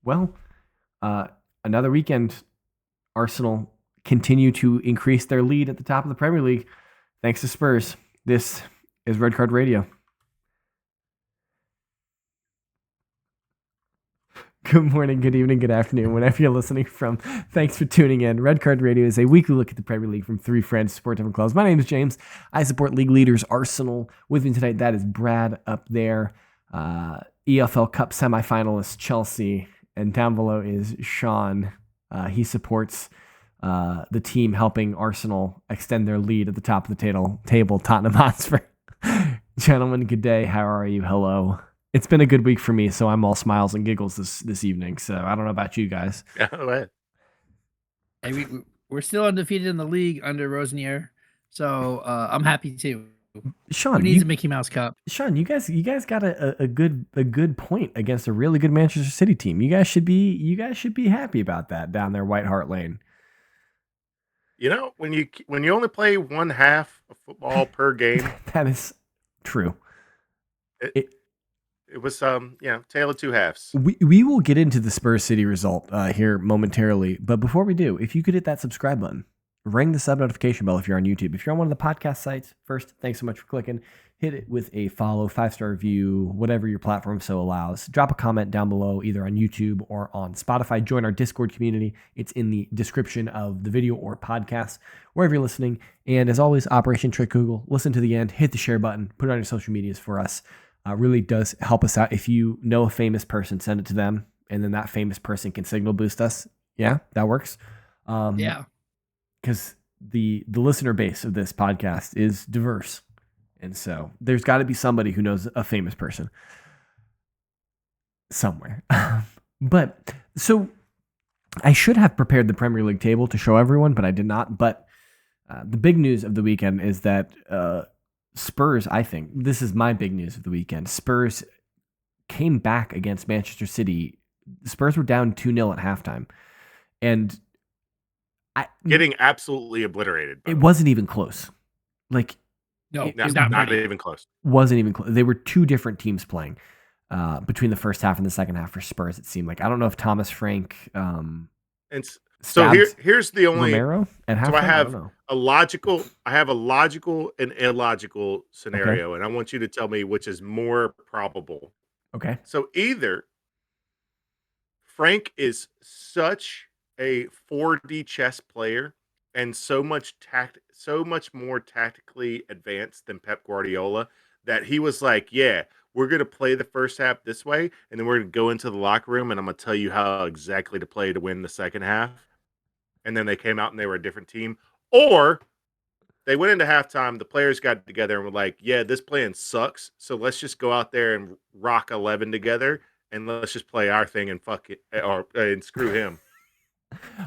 Well, another weekend, Arsenal continue to increase their lead at the top of the Premier League thanks to Spurs. This is Red Card Radio. Good morning, good evening, good afternoon, whenever you're listening from. Thanks for tuning in. Red Card Radio is a weekly look at the Premier League from three friends who support different clubs. My name is James. I support league leaders Arsenal. With me tonight, that is Brad up there. EFL Cup semifinalist Chelsea. And down below is Sean. He supports the team helping Arsenal extend their lead at the top of the table, Tottenham Hotspur. Gentlemen, good day. How are you? Hello. It's been a good week for me, so I'm all smiles and giggles this evening. So I don't know about you guys. Hey, we're still undefeated in the league under Rosenier, so I'm happy too. Sean, who needs a Mickey Mouse Cup? Sean, you guys got a good point against a really good Manchester City team. You guys should be happy about that down there, White Hart Lane. You know, when you only play one half of football per game, that is true. It was tale of two halves. We will get into the Spurs City result here momentarily, but before we do, if you could hit that subscribe button, ring the sub notification bell if you're on YouTube. If you're on one of the podcast sites, first, thanks so much for clicking. Hit it with a follow, 5-star review, whatever your platform so allows. Drop a comment down below, either on YouTube or on Spotify. Join our Discord community. It's in the description of the video or podcast, wherever you're listening. And as always, Operation Trick Google. Listen to the end, hit the share button, put it on your social medias for us. Really does help us out. If you know a famous person, send it to them, and then that famous person can signal boost us. Yeah, that works. Yeah. Because the listener base of this podcast is diverse. And so there's got to be somebody who knows a famous person somewhere. But so I should have prepared the Premier League table to show everyone, but I did not. But the big news of the weekend is that Spurs, I think, this is my big news of the weekend. Spurs came back against Manchester City. Spurs were down 2-0 at halftime. And getting absolutely obliterated. It wasn't even close. Like, no, not even close. Wasn't even close. They were two different teams playing between the first half and the second half for Spurs, it seemed like. I don't know if Thomas Frank so here's the only Romero at halftime. So I have a logical and illogical scenario, okay, and I want you to tell me which is more probable. Okay. So either Frank is such a 4D chess player and so much more tactically advanced than Pep Guardiola that he was like, yeah, we're going to play the first half this way, and then we're going to go into the locker room, and I'm going to tell you how exactly to play to win the second half. And then they came out and they were a different team. Or they went into halftime, the players got together and were like, yeah, this plan sucks, so let's just go out there and rock 11 together, and let's just play our thing and fuck it, and screw him.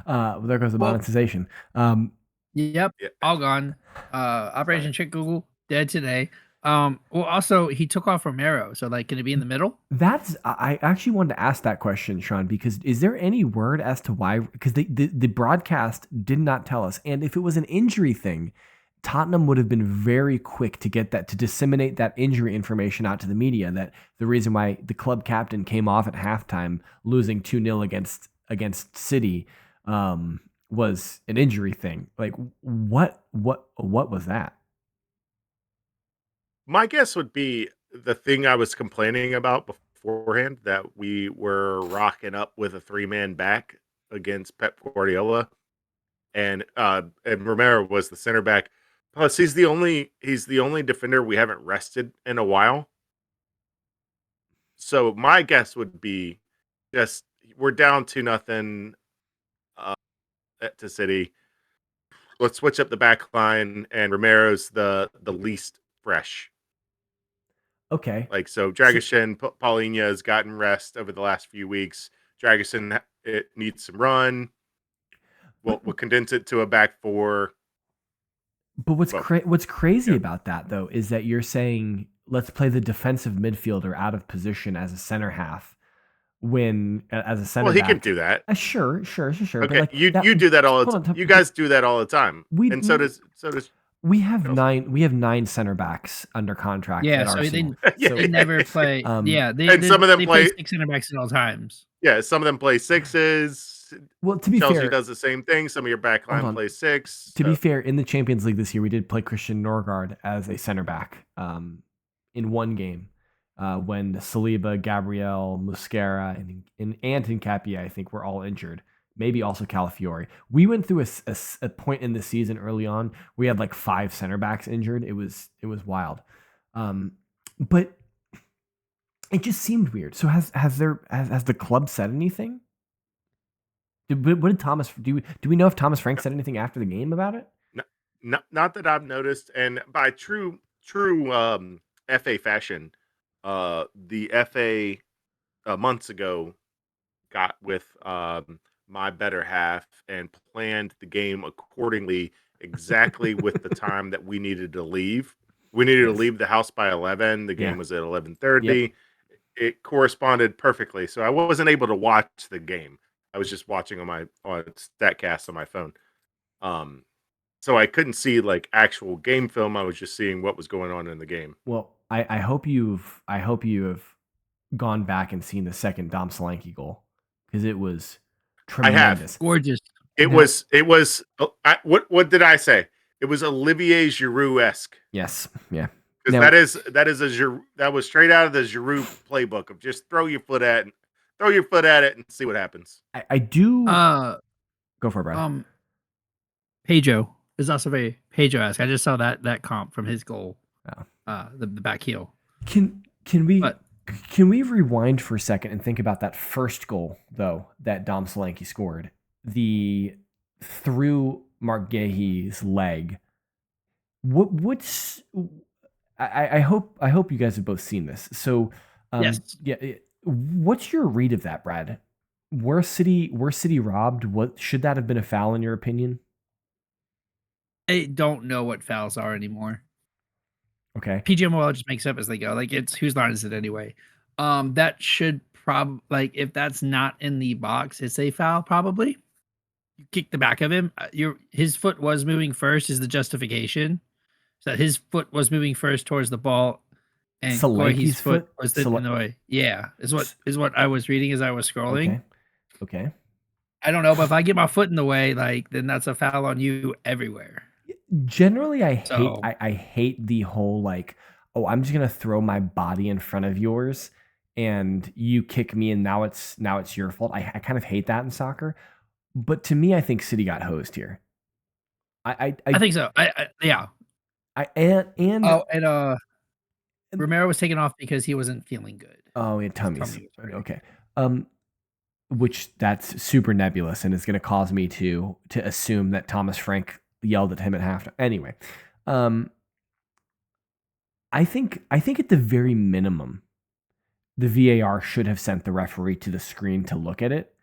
Well, there goes the monetization. Yep, yeah. All gone. Operation Trick Google, dead today. Well, also, he took off Romero, so, like, can it be in the middle? I actually wanted to ask that question, Sean, because is there any word as to why? Because the broadcast did not tell us. And if it was an injury thing, Tottenham would have been very quick to get that, to disseminate that injury information out to the media, that the reason why the club captain came off at halftime losing 2-0 against City was an injury thing. Like, what was that? My guess would be the thing I was complaining about beforehand, that we were rocking up with a 3-man back against Pep Guardiola, and Romero was the center back. Plus, he's the only defender we haven't rested in a while. So my guess would be just we're down 2-0 to City. Let's switch up the back line, and Romero's the least fresh. Okay. Like, so Dragusin, Paulinho has gotten rest over the last few weeks. Dragusin, it needs some run. We'll condense it to a back four. But what's crazy about that, though, is that you're saying let's play the defensive midfielder out of position as a center half when as a center. Well, he can do that. Sure. Okay, But like, you do that all the time. You guys do that all the time. So does. We have nine center backs under contract. Yeah, so they never play. And some of them play 6 center backs at all times. Yeah, some of them play sixes. Well, to be Chelsea fair, does the same thing. Some of your back hold line on. plays six. To be fair, in the Champions League this year, we did play Christian Norgard as a center back in one game when Saliba, Gabriel, Musquera, and Nkapia, I think, were all injured. Maybe also Calafiori. We went through a point in the season early on. We had like 5 center backs injured. It was wild, but it just seemed weird. So has the club said anything? What did Thomas do? Do we know if Thomas Frank said anything after the game about it? Not that I've noticed, and by true FA fashion, the FA months ago got with my better half and planned the game accordingly, exactly with the time that we needed to leave. We needed to leave the house by 11. The game was at 11:30. Yep. It corresponded perfectly, so I wasn't able to watch the game. I was just watching on Statcast on my phone. So I couldn't see like actual game film. I was just seeing what was going on in the game. Well, I hope you have gone back and seen the second Dom Solanke goal because it was tremendous. Gorgeous. It was. What did I say? It was Olivier Giroud-esque. Yes. Yeah. Because that was straight out of the Giroud playbook of just throw your foot at it and see what happens. I do. Go for it, Brad. Pedro is also very Pedro-esque. I just saw that comp from his goal. The back heel. Can we rewind for a second and think about that first goal though that Dom Solanke scored? The through Mark Gahey's leg. I hope you guys have both seen this. So yes. Yeah. What's your read of that, Brad? Were City robbed? What should that have been a foul in your opinion? I don't know what fouls are anymore. Okay. PGMOL just makes up as they go. Like it's whose line is it anyway? That should like if that's not in the box, it's a foul probably. You kick the back of him. His foot was moving first is the justification. So his foot was moving first towards the ball, and Solanke's foot was in the way. Yeah, is what I was reading as I was scrolling. Okay. I don't know, but if I get my foot in the way, like then that's a foul on you everywhere. Generally, I hate the whole like, oh, I'm just gonna throw my body in front of yours, and you kick me, and now it's your fault. I kind of hate that in soccer, but to me, I think City got hosed here. I think so. Yeah. Romero was taken off because he wasn't feeling good. Oh, yeah, tummies. Okay. Which that's super nebulous and is going to cause me to assume that Thomas Frank yelled at him at halftime. Anyway, I think at the very minimum, the VAR should have sent the referee to the screen to look at it,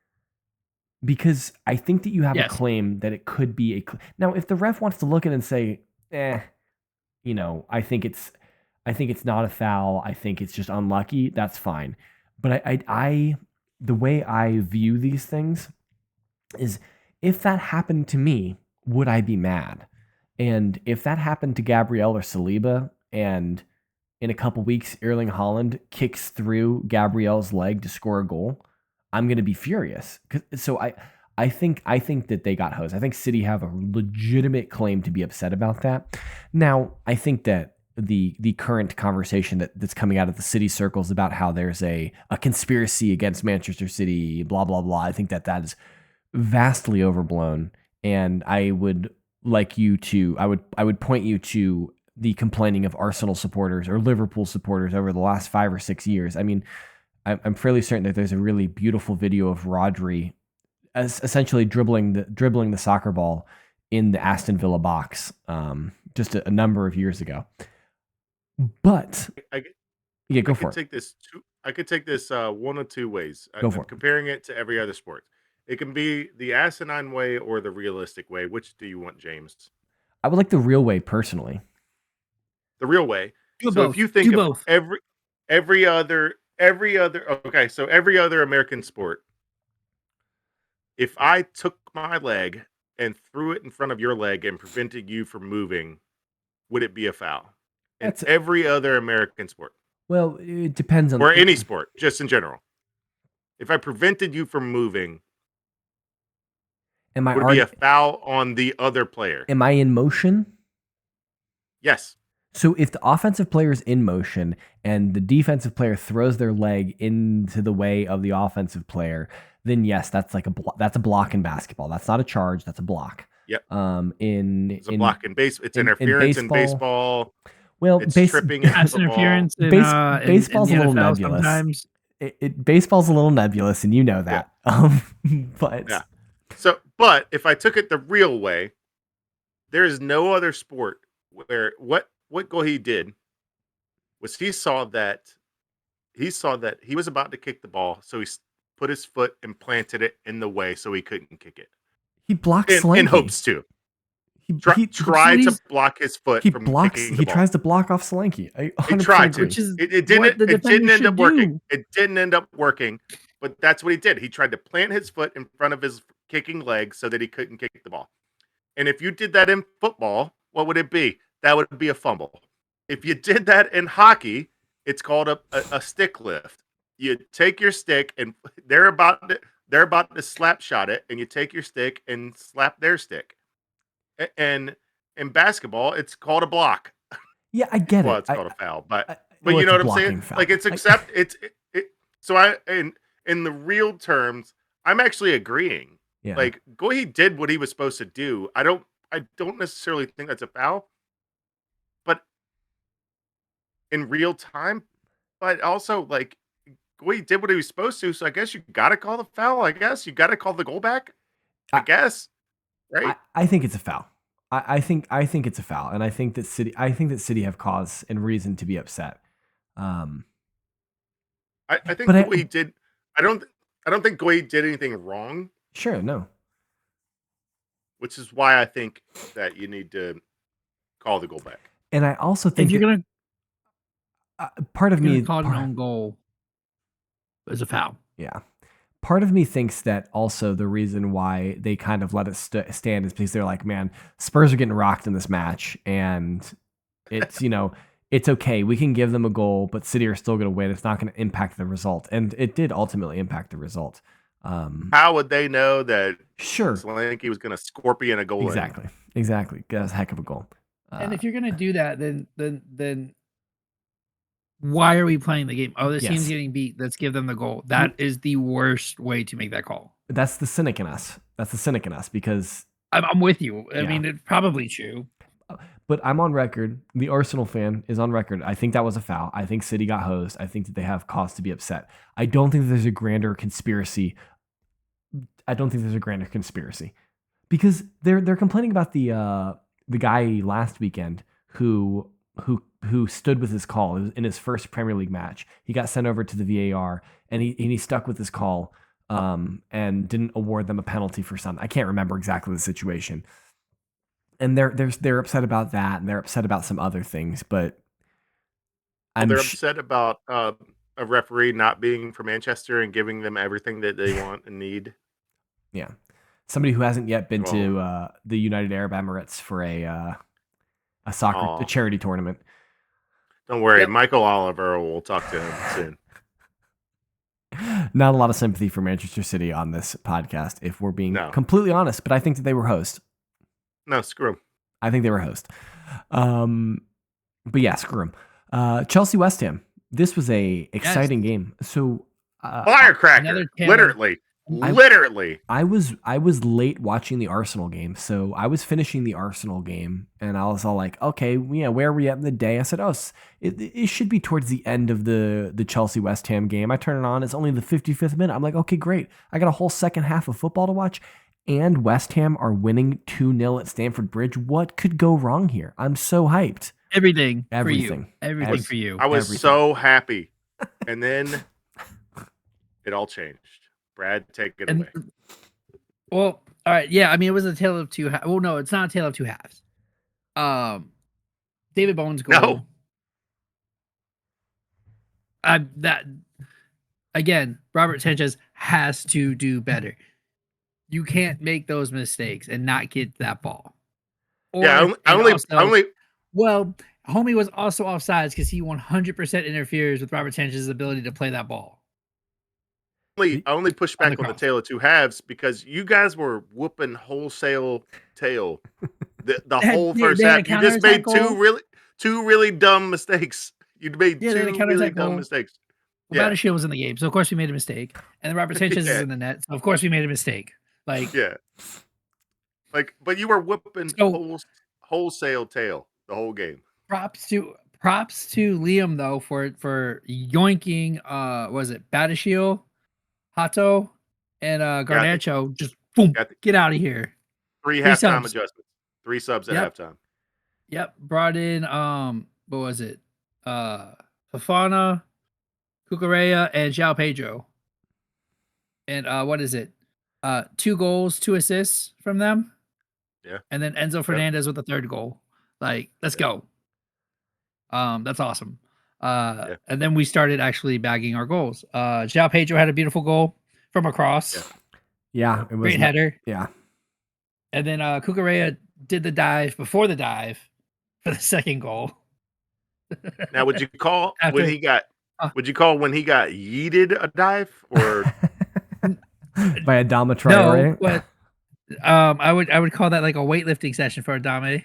because I think that you have a claim that it could be now. If the ref wants to look at it and say, I think it's not a foul. I think it's just unlucky. That's fine. But I the way I view these things is, if that happened to me, would I be mad? And if that happened to Gabriel or Saliba, and in a couple weeks Erling Haaland kicks through Gabriel's leg to score a goal, I'm going to be furious. So I think that they got hosed. I think City have a legitimate claim to be upset about that. Now, I think that the current conversation that's coming out of the City circles about how there's a conspiracy against Manchester City, blah, blah, blah, I think that is vastly overblown. And I would point you to the complaining of Arsenal supporters or Liverpool supporters over the last 5 or 6 years. I mean, I'm fairly certain that there's a really beautiful video of Rodri essentially dribbling the soccer ball in the Aston Villa box just a number of years ago. But go for it. I could take this one of two ways. Go for it. Comparing it to every other sport. It can be the asinine way or the realistic way. Which do you want, James? I would like the real way, personally. The real way. Do both. If you think of every other American sport, if I took my leg and threw it in front of your leg and prevented you from moving, would it be a foul? It's every other American sport. Well, it depends on... Or any sport, just in general. If I prevented you from moving, Am I would it be a foul on the other player? Am I in motion? Yes. So if the offensive player is in motion and the defensive player throws their leg into the way of the offensive player, then yes, that's like that's a block in basketball. That's not a charge. That's a block. Yep. It's a block in base. It's interference in baseball. Well, it's tripping in pass football. interference in, baseball's in a little NFL nebulous. Sometimes. Baseball's a little nebulous, and you know that. Yeah. But yeah. So, but if I took it the real way, there is no other sport where what Gohi did was he saw that he was about to kick the ball, so he put his foot and planted it in the way so he couldn't kick it. He blocked in hopes to. He tried to block his foot from kicking the ball. He tries to block off Solanke. He tried to. It didn't end up working. It didn't end up working, but that's what he did. He tried to plant his foot in front of his kicking leg so that he couldn't kick the ball. And if you did that in football, what would it be? That would be a fumble. If you did that in hockey, it's called a stick lift. You take your stick and they're about to slap shot it, and you take your stick and slap their stick. And in basketball, it's called a block. Yeah, I get well, it. It's called a foul, but you know what I'm saying? Foul. Like it's so in the real terms, I'm actually agreeing. Yeah. Like Gohi did what he was supposed to do. I don't necessarily think that's a foul, but in real time, but also like Gohi did what he was supposed to. So I guess you got to call the foul. I guess you got to call the goal back. I guess. Right. I think it's a foul. I think it's a foul, and I think that City have cause and reason to be upset. I think Gohi did. I don't think Gohi did anything wrong. Sure, no. Which is why I think that you need to call the goal back. And I also think if you're gonna part of me call an own goal is a foul. Yeah. Part of me thinks that also the reason why they kind of let it stand is because they're like, man, Spurs are getting rocked in this match, and it's it's okay. We can give them a goal, but City are still going to win. It's not going to impact the result, and it did ultimately impact the result. How would they know that? Sure, Solanke was going to scorpion a goal. Exactly. That's a heck of a goal. And if you're going to do that, then why are we playing the game? Oh, this team's getting beat. Let's give them the goal. That is the worst way to make that call. That's the cynic in us. Because I'm with you. I mean, it's probably true. But I'm on record. The Arsenal fan is on record. I think that was a foul. I think City got hosed. I think that they have cause to be upset. I don't think there's a grander conspiracy. Because they're complaining about the guy last weekend who stood with his call. It was in his first Premier League match. He got sent over to the VAR, and he stuck with his call and didn't award them a penalty for something. I can't remember exactly the situation. And they're upset about that, and they're upset about some other things. But they're upset about a referee not being from Manchester and giving them everything that they want and need. Yeah, somebody who hasn't yet been to the United Arab Emirates for a soccer charity tournament. Don't worry, Michael Oliver will talk to him soon. Not a lot of sympathy for Manchester City on this podcast, if we're being completely honest, but I think that they were host. No, screw them. I think they were host. But yeah, screw them. Chelsea West Ham. This was a exciting game. So firecracker, literally. I was late watching the Arsenal game, so I was finishing the Arsenal game, and I was all like, okay, where are we at in the day? I said, it should be towards the end of the Chelsea West Ham game. I turn it on, it's only the 55th minute. I'm like, okay, great. I got a whole second half of football to watch, and West Ham are winning 2-0 at Stamford Bridge. What could go wrong here? I'm so hyped. Everything for you. I was so happy, and then it all changed. Brad, take it away. Well, all right. Yeah, I mean, it was a tale of two halves. Well, no, it's not a tale of two halves. David Bowen's goal. No. Again, Robert Sanchez has to do better. You can't make those mistakes and not get that ball. Well, homie was also offsides because he 100% interferes with Robert Sanchez's ability to play that ball. only push back on the tale of two halves because you guys were whooping wholesale tail the whole first they had a half. You just made counterattack goal. two really dumb mistakes. You made Yeah, they had a two really counterattack dumb goal. mistakes. Well, Yeah, Battershield was in the game, so of course we made a mistake. And then Robert Sanchez is yeah, in the net, so of course we made a mistake. Like, yeah. Like, but you were whooping so wholesale tail the whole game. props to Liam though for yoinking was it Battershield, Hato, and Garnacho just boom, get out of here. 3 3 halftime subs. adjustments. 3 subs at Yep. halftime. Yep. Brought in what was it? Fafana, Cucurella, and João Pedro. And what is it? 2 goals, 2 assists from them. Yeah. And then Enzo Fernandez with the 3rd goal. Like, let's go. That's awesome. And then we started actually bagging our goals. João Pedro had a beautiful goal from across. Yeah, it was great header. Yeah. And then Cucurella did the dive before the dive for the 2nd goal. Now, would you call when he got yeeted a dive or by Adama Traore? No, but I would call that like a weightlifting session for Adama.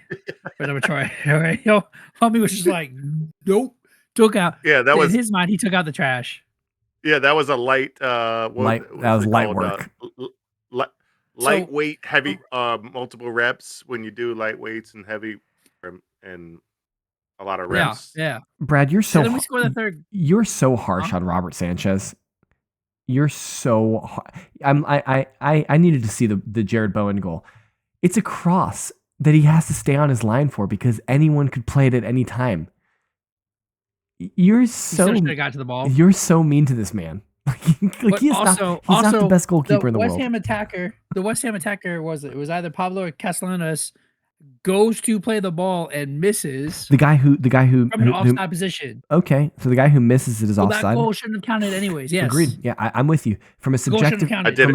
For Adama Traore. Yo, homie was just like, nope. Took out. Yeah, that was in his mind. He took out the trash. Yeah, that was a light. That was light work. Lightweight, heavy, multiple reps when you do light weights and heavy, and a lot of reps. Yeah. Brad, you're so. Then we score the 3rd. You're so harsh on Robert Sanchez. You're so. I needed to see the Jared Bowen goal. It's a cross that he has to stay on his line for because anyone could play it at any time. You're so. He got to the ball. You're so mean to this man. He's not the best goalkeeper in the world. The West Ham attacker was either Pablo or Castellanos goes to play the ball and misses. The guy who from an offside position. Okay, so the guy who misses it is offside. That goal shouldn't have counted anyways. Yes, agreed. Yeah, I'm with you. From a subjective, I did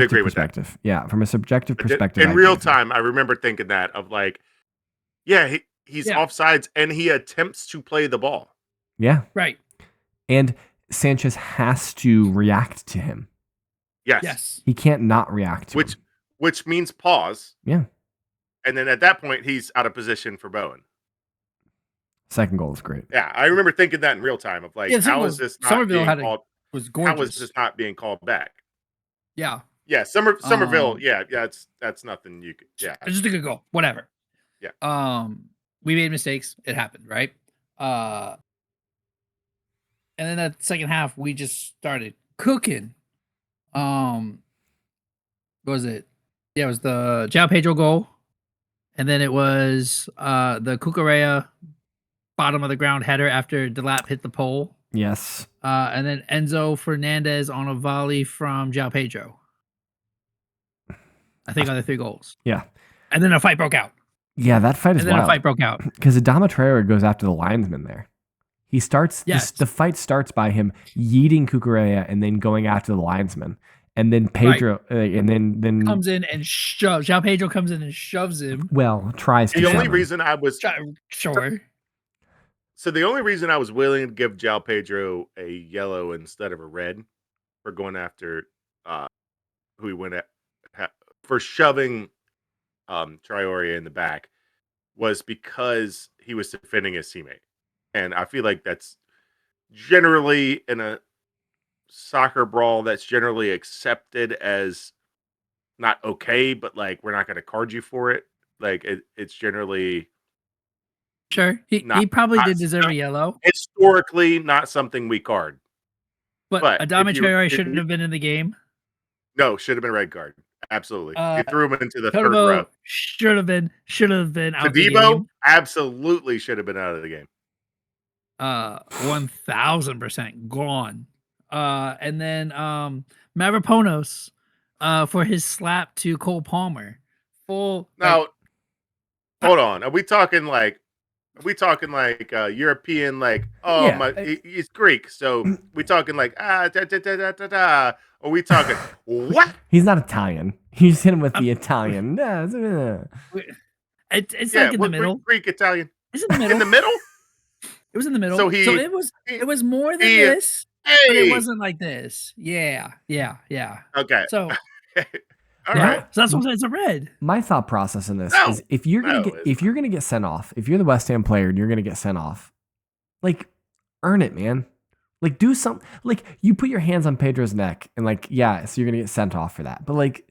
agree with perspective. That. Yeah, from a subjective perspective. In real time, I remember thinking that of like, he's offsides and he attempts to play the ball. Yeah, right. And Sanchez has to react to him. Yes. He can't not react to him. Which means pause. Yeah. And then at that point, he's out of position for Bowen. 2nd goal is great. Yeah, I remember thinking that in real time of like, how is this not being called? Was gorgeous. How is this not being called back? Yeah. Yeah, Somerville. That's nothing you could. Yeah, it's just a good goal. Whatever. Yeah. We made mistakes. It happened, right? And then that 2nd half, we just started cooking. What was it? Yeah, it was the João Pedro goal. And then it was the Cucurella bottom of the ground header after Delap hit the pole. Yes. And then Enzo Fernandez on a volley from João Pedro. I think on the 3 goals. Yeah. And then a fight broke out. Yeah, that fight is wild. And then a fight broke out. Because Adama Traore goes after the linesman there. He starts, the fight starts by him yeeting Cucurella and then going after the linesman. And then Pedro, and then comes in and shoves. João Pedro comes in and shoves him. Well, tries to. The only reason I was sure. So the only reason I was willing to give João Pedro a yellow instead of a red for going after who he went at for shoving Traore in the back was because he was defending his teammate. And I feel like that's generally in a soccer brawl that's generally accepted as not okay, but like we're not going to card you for it. Like it's generally sure. He probably did deserve a yellow. Historically, not something we card. But Adama Traore shouldn't have been in the game. No, should have been red card. Absolutely. He threw him into the 3rd row. Should have been out of the game. Todibo absolutely should have been out of the game. 1000% gone. And then Mavropanos for his slap to Cole Palmer. Hold on. Are we talking like European, like, he's Greek, so we talking like Are we talking what? He's not Italian. You just hit him with the Italian. It's like in the middle. Greek Italian. It's in the middle. In the middle? It was in the middle. So it was more than this. but it Hey. wasn't like this. Yeah. Okay. So All yeah, right. so that's what I'm saying. It's a red. My thought process in this No. is if you're No, it's gonna get sent off, if you're the West Ham player and you're gonna get sent off, like earn it, man. Like do something. Like you put your hands on Pedro's neck and like, yeah, so you're gonna get sent off for that. But like,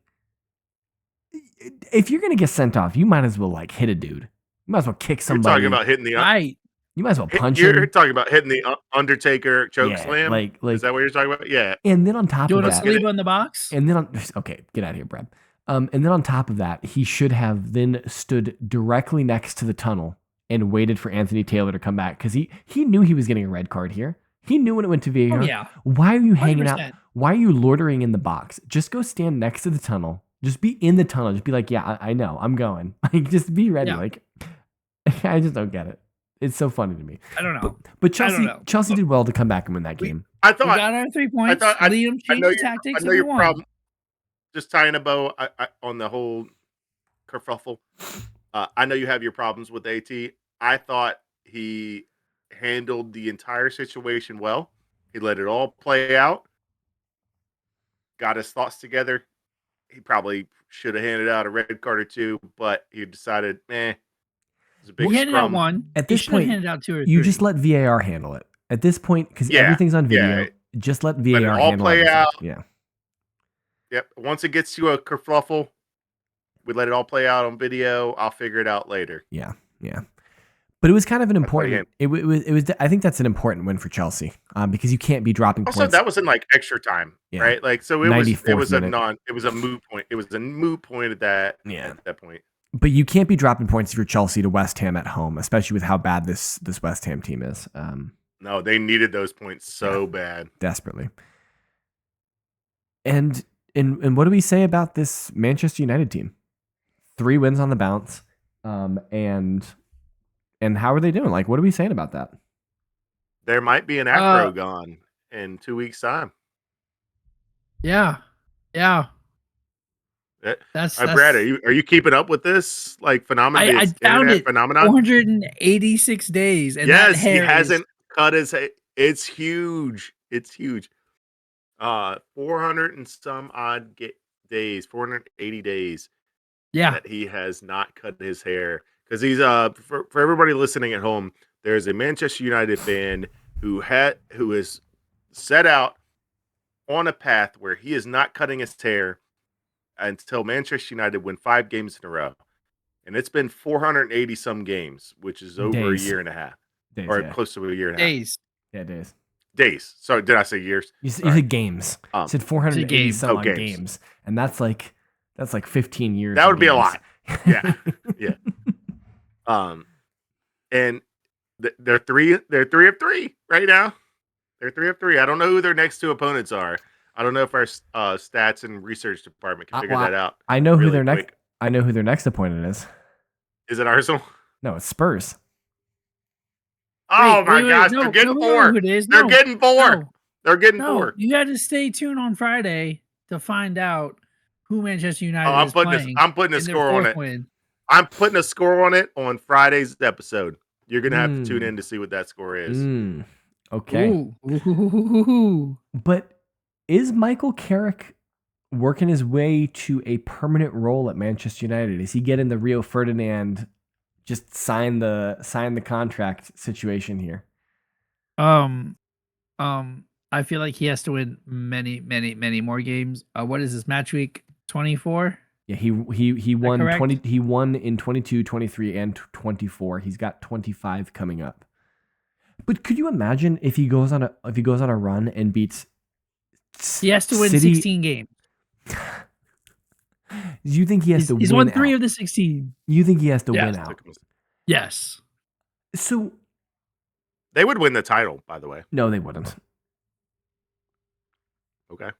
if you're gonna get sent off, you might as well like hit a dude. You might as well kick You're somebody. talking about hitting the Right. You might as well punch You're him. talking about hitting the Undertaker choke Yeah, slam. like Is that what you're talking about? Yeah. And then on top Do you of want to that, sleep in the box? and then okay, get out of here, Brad. And then on top of that, he should have then stood directly next to the tunnel and waited for Anthony Taylor to come back because he knew he was getting a red card here. He knew when it went to VAR. Oh yeah. Why are you hanging out? 100%. Why are you loitering in the box? Just go stand next to the tunnel. Just be in the tunnel. Just be like, yeah, I know, I'm going. Like, just be ready. Yeah. Like, I just don't get it. It's so funny to me. I don't know. But I don't Chelsea know. did well to come back and win that game. I We thought got our 3 points. thought- Liam I changed know the your tactics. I know and we your won. problem. Just tying a bow on the whole kerfuffle. I know you have your problems with AT. I thought he handled the entire situation well. He let it all play out. Got his thoughts together. He probably should have handed out a red card or two, but he decided, it was a big He handed out scrum. one. At He this should have point, handed out 2 or 3. you just let VAR handle it. At this point, because Yeah, everything's on video, yeah. just let Let VAR it all handle play everything. out. Yeah. Yep. Once it gets to a kerfuffle, we let it all play out on video. I'll figure it out later. Yeah. But it was kind of an That's what he important. It was. I think that's an important win for Chelsea because you can't be dropping Also, points. that was in like extra time, Yeah. right? Like, so it was 94th minute. it was a moot point. It was a moot point at that point. But you can't be dropping points if you're Chelsea to West Ham at home, especially with how bad this West Ham team is. No, they needed those points so bad, desperately. And what do we say about this Manchester United team? 3 wins on the bounce, and how are they doing? Like, what are we saying about that? There might be an acro gone in 2 weeks' time. Yeah. That's Brad, are you keeping up with this like phenomenon? I found it. Phenomenon. 486 days, and yes, that hair he hasn't cut his. It's huge. It's huge. 400 and some odd days, 480 days. Yeah, that he has not cut his hair because he's for everybody listening at home. There's a Manchester United fan who is set out on a path where he is not cutting his hair until Manchester United win 5 games in a row, and it's been 480 some games, which is over Days. a year and a half, Days, or yeah. close to a year and a days. Yeah, days. half. Days. Sorry, did I say years? You said games. You said 480 games. some odd games. games, and that's like 15 years. That of would be a games. lot. Yeah. And they're 3 of 3 right now. They're 3 of 3. I don't know who their next 2 opponents are. I don't know if our stats and research department can figure that out. I know who really their next. quick. I know who their next opponent is. Is it Arsenal? No, it's Spurs. Oh my gosh, no, they're getting no, 4. who it is. They're No, getting 4. no, They're getting no. 4. You got to stay tuned on Friday to find out who Manchester United I'm is putting playing. I'm putting a in their score on fourth it. win. I'm putting a score on it on Friday's episode. You're gonna have to tune in to see what that score is. Okay. Ooh. But is Michael Carrick working his way to a permanent role at Manchester United? Is he getting the Rio Ferdinand just sign the contract situation here? I feel like he has to win many more games. What is this match week 24? Yeah, he won correct? 20. He won in 22, 23, and 24. He's got 25 coming up. But could you imagine if he goes on a run and beats? He has to win City? 16 games. Do you think he has to? He's win won 3 out? of the 16. You think he has to Yes. win out? Yes. So They would win the title, by the way. no, they wouldn't. Okay.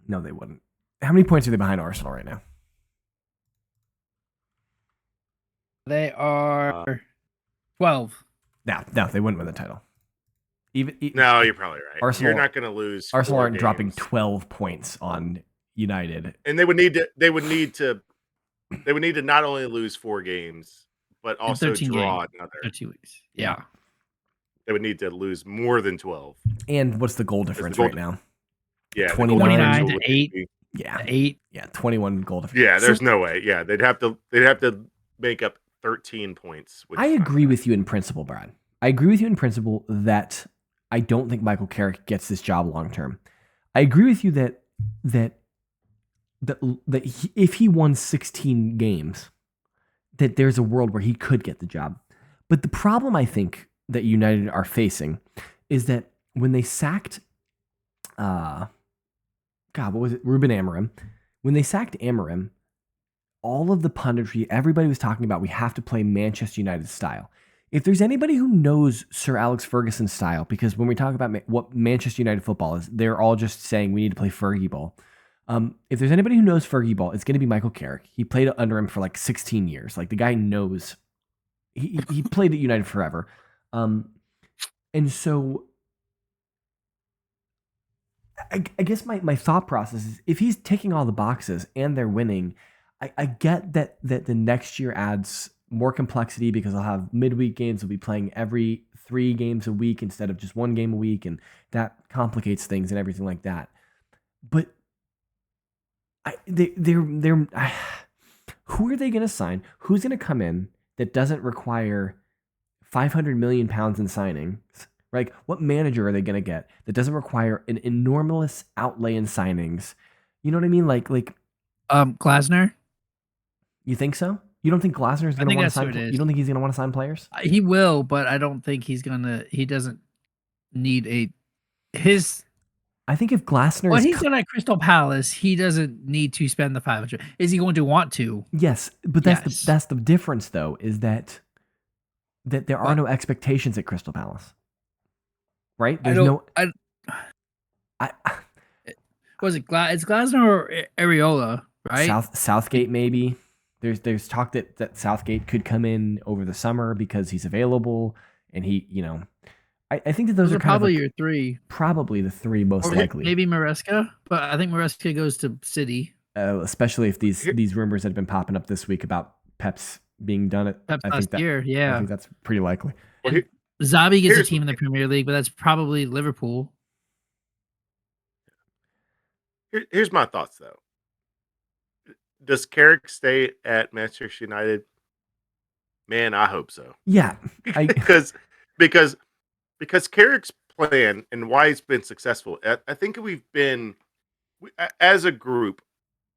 No, they wouldn't. How many points are they behind Arsenal right now? They are 12. No, they wouldn't win the title. Even No, you're probably right. Arsenal- You're not going to lose. Arsenal 4 aren't dropping games. 12 points on United. And they would need to not only lose 4 games, but also 13 draw games. another. 2 weeks. Yeah. They would need to lose more than 12. And what's the goal difference right now? Yeah, the 29. goal 29 differential to would 8. be- Yeah. 8. Yeah, 21 goal difference. Yeah, there's no way. Yeah, they'd have to make up 13 points. I agree with you in principle, Brad. I agree with you in principle that I don't think Michael Carrick gets this job long term. I agree with you that if he won 16 games, that there's a world where he could get the job. But the problem I think that United are facing is that when they sacked, what was it? Ruben Amorim. When they sacked Amorim, all of the punditry, everybody was talking about we have to play Manchester United style. If there's anybody who knows Sir Alex Ferguson's style, because when we talk about what Manchester United football is, they're all just saying we need to play Fergie ball. If there's anybody who knows Fergie ball, it's going to be Michael Carrick. He played under him for like 16 years. Like the guy knows. He played at United forever. And so I guess my thought process is if he's ticking all the boxes and they're winning, I get that the next year adds more complexity because I'll have midweek games. We'll be playing every 3 games a week instead of just 1 game a week, and that complicates things and everything like that. But who are they going to sign? Who's going to come in that doesn't require 500 million pounds in signings? Like, what manager are they going to get that doesn't require an enormous outlay in signings? You know what I mean? Like Glasner. You think so? You don't think Glasner is going to want to sign? You don't think he's going to want to sign players? He will, but I don't think he's gonna. He doesn't need his. I think if Glasner, well, he's done at Crystal Palace, he doesn't need to spend the 500. Is he going to want to? Yes, but that's the difference, though, is that there are no expectations at Crystal Palace, right? There's was it it's Glasner or Areola, right? Southgate maybe. There's talk that Southgate could come in over the summer because he's available, and he, I think that those are probably your 3. Probably the 3 most likely. Maybe Maresca, but I think Maresca goes to City. Especially if these rumors that have been popping up this week about Pep's being done at Pep's last year. Yeah, I think that's pretty likely. Zabi gets a team in the Premier League, but that's probably Liverpool. Here's my thoughts, though. Does Carrick stay at Manchester United? Man, I hope so. Yeah, because Carrick's plan and why he's been successful. I think we've been as a group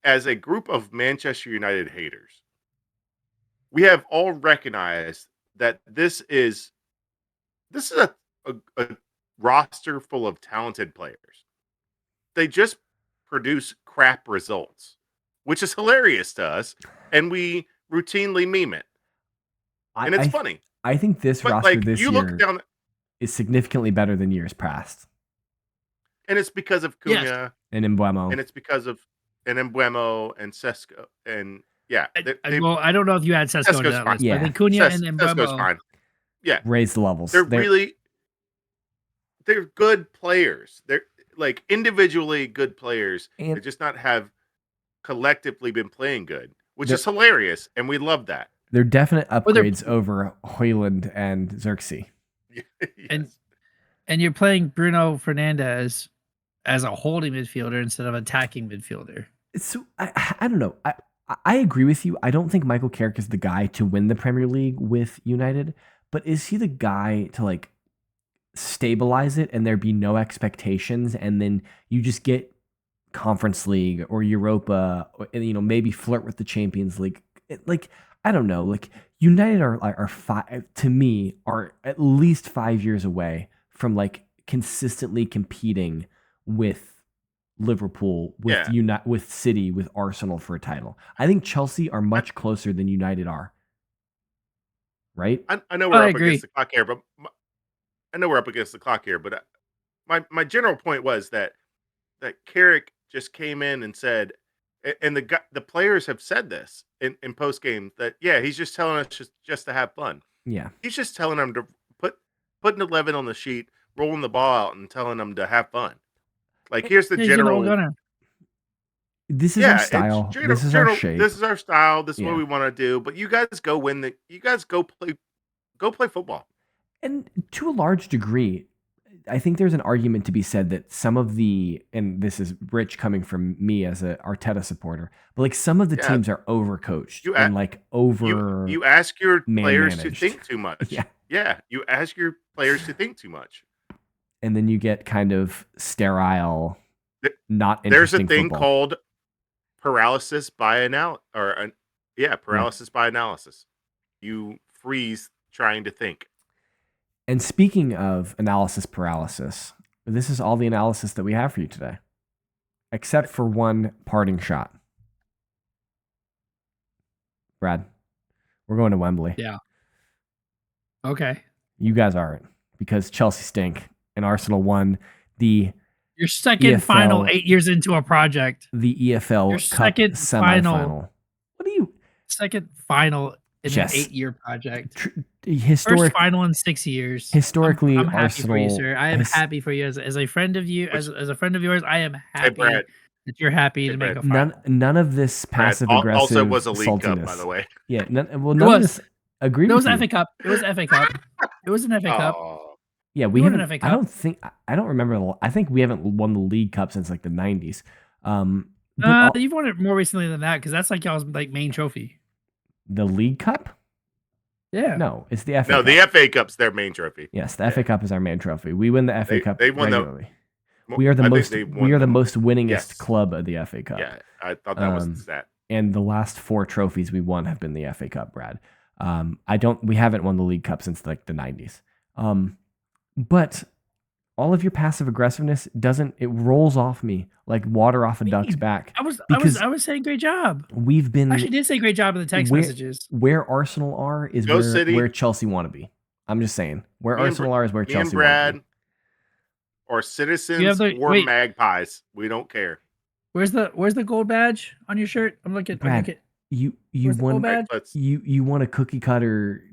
of Manchester United haters. We have all recognized that this is a roster full of talented players. They just produce crap results, which is hilarious to us, and we routinely meme it. And it's funny. I think this roster this year is significantly better than years past. And it's because of Cunha and Mbeumo. And it's because of Mbeumo and Sesko. And yeah. I don't know if you had Sesko on that list. Yeah. I think Cunha and Mbeumo. Sesko's fine. Yeah. Raise the levels. They're good players. They're like individually good players. They just not have collectively been playing good, which is hilarious, and we love that. They're definite upgrades over Højlund and Xerxes. Yes. And you're playing Bruno Fernandes as a holding midfielder instead of attacking midfielder. So I don't know. I agree with you. I don't think Michael Carrick is the guy to win the Premier League with United, but is he the guy to like stabilize it and there be no expectations, and then you just get Conference League or Europa, or, maybe flirt with the Champions League? I don't know. Like United are 5, to me, are at least 5 years away from like consistently competing with Liverpool, with City, with Arsenal for a title. I think Chelsea are much closer than United are. Right? I know we're up against the clock here, but my general point was that Carrick just came in and said, and the players have said this in post game, that he's just telling us just to have fun. Yeah, he's just telling them to put an 11 on the sheet, rolling the ball out, and telling them to have fun. Like here's the general. This is our style. This is our shape. This is our style. This is what we want to do. But you guys go win you guys go play football. And to a large degree, I think there's an argument to be said that some of the, and this is rich coming from me as a Arteta supporter, but like some of the Yeah. teams are overcoached You and like over you ask your players to managed. think too much. Yeah. Yeah, you ask your players to think too much. And then you get kind of sterile, Th- not There's a interesting thing football. called paralysis by paralysis by analysis. You freeze trying to think. And speaking of analysis paralysis, this is all the analysis that we have for you today, except for one parting shot. Brad, we're going to Wembley. Yeah. Okay. You guys aren't, because Chelsea stink and Arsenal won the Your second final EFL 8 years into a project. the EFL Your Cup second semifinal. What do you Second final in Yes. an 8-year project. historic First final in 6 years. historically I'm happy Arsenal for you, sir. I am happy for you as a friend of you, as a friend of yours. I am happy Brad. that you're happy to make a final. none of this passive Brad, aggressive also was a League Cup, saltiness. by the way. Yeah, none of was. this agree It was with you. FA Cup. It was FA Cup. It was an FA Cup. Oh, Yeah, we You won an haven't. FA I Cup. I don't remember. I think we haven't won the League Cup since like the 90s. But You've won it more recently than that because that's like y'all's like main trophy. the League Cup? Yeah. No, it's the FA no, Cup. the FA Cup's their main trophy. Yes, the FA Cup is our main trophy. We win the FA Cup they won regularly. We are the most. We are the most winningest Yes. club of the FA Cup. Yeah, I thought that was the stat. And the last 4 trophies we won have been the FA Cup, Brad. We haven't won the League Cup since like the 90s. But all of your passive aggressiveness it rolls off me like water off a duck's back. I was saying great job. We've been I actually did say great job in the text messages. Where Arsenal are is where Chelsea want to be. I'm just saying. Where Arsenal are is where Chelsea want to be. Or citizens or magpies. We don't care. Where's the gold badge on your shirt? I'm looking. Brad, you won you won a cookie cutter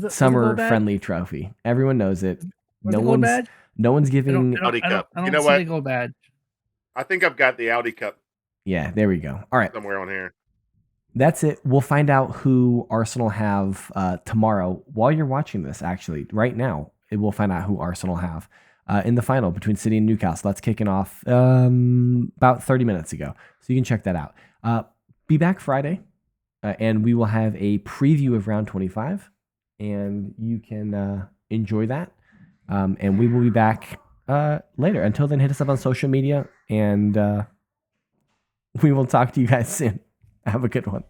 summer friendly trophy. Everyone knows it. No one's giving Audi Cup. I don't you know see what? the gold badge. I think I've got the Audi Cup. Yeah, there we go. All right. Somewhere on here. That's it. We'll find out who Arsenal have tomorrow. While you're watching this, actually, right now, we'll find out who Arsenal have in the final between City and Newcastle. That's kicking off about 30 minutes ago. So you can check that out. Be back Friday, and we will have a preview of round 25, and you can enjoy that. And we will be back later. Until then, hit us up on social media, and we will talk to you guys soon. Have a good one.